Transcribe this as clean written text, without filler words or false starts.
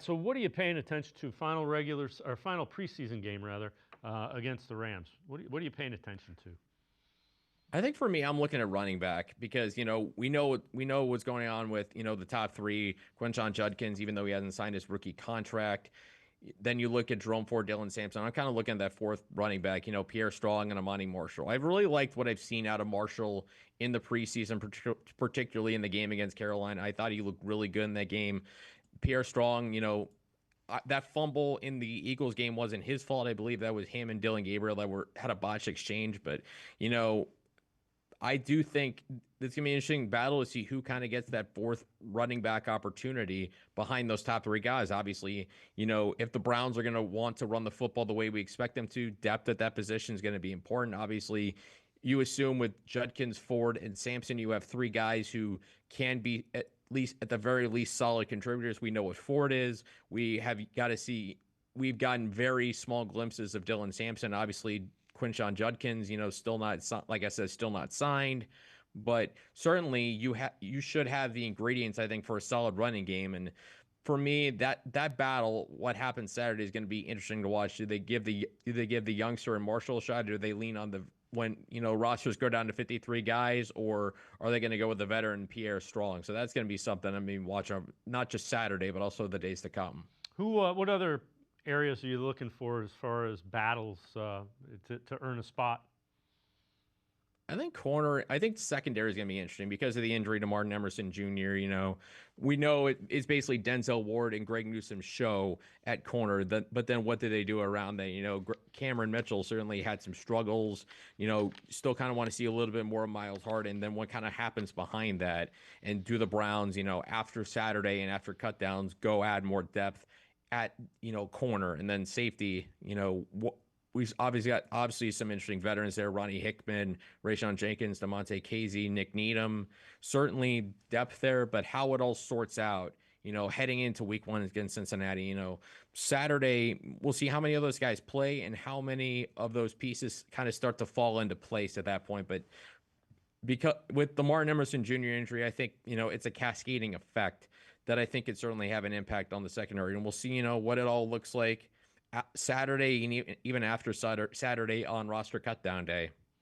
So what are you paying attention to? Final preseason game rather against the Rams. What are you paying attention to? I think for me, I'm looking at running back because we know what's going on with the top three. Quinshon Judkins, even though he hasn't signed his rookie contract. Then you look at Jerome Ford, Dylan Sampson. I'm kind of looking at that fourth running back, Pierre Strong and Amani Marshall. I've really liked what I've seen out of Marshall in the preseason, particularly in the game against Carolina. I thought he looked really good in that game. Pierre Strong, that fumble in the Eagles game wasn't his fault. I believe that was him and Dylan Gabriel that had a botched exchange. But you know, I do think it's gonna be an interesting battle to see who kind of gets that fourth running back opportunity behind those top three guys. Obviously, if the Browns are gonna want to run the football the way we expect them to, depth at that position is gonna be important. Obviously, you assume with Judkins, Ford, and Sampson, you have three guys who can be at the very least solid contributors. We know what Ford is. We have got to see. We've gotten very small glimpses of Dylan Sampson. Obviously, Quinshon Judkins, still not, like I said, still not signed. But certainly you should have the ingredients, I think, for a solid running game. And for me, that battle, what happens Saturday, is going to be interesting to watch. Do they give the youngster and Marshall a shot, or do they lean on the when rosters go down to 53 guys, or are they going to go with the veteran Pierre Strong? So that's going to be something I mean watching not just Saturday, but also the days to come. What other areas are you looking for as far as battles to earn a spot? I think secondary is going to be interesting because of the injury to Martin Emerson Jr. We know it's basically Denzel Ward and Greg Newsome's show at corner. But then what do they do around that? Cameron Mitchell certainly had some struggles. Still kind of want to see a little bit more of Miles Harden. Then what kind of happens behind that? And do the Browns, after Saturday and after cutdowns, go add more depth at corner, and then safety? We've obviously some interesting veterans there: Ronnie Hickman, Rayshon Jenkins, Damontae Kazee, Nick Needham. Certainly depth there, but how it all sorts out, heading into week one against Cincinnati. Saturday, we'll see how many of those guys play and how many of those pieces kind of start to fall into place at that point. But because with the Martin Emerson Jr. injury, I think, it's a cascading effect that I think could certainly have an impact on the secondary. And we'll see, what it all looks like Saturday and even after Saturday on roster cutdown day.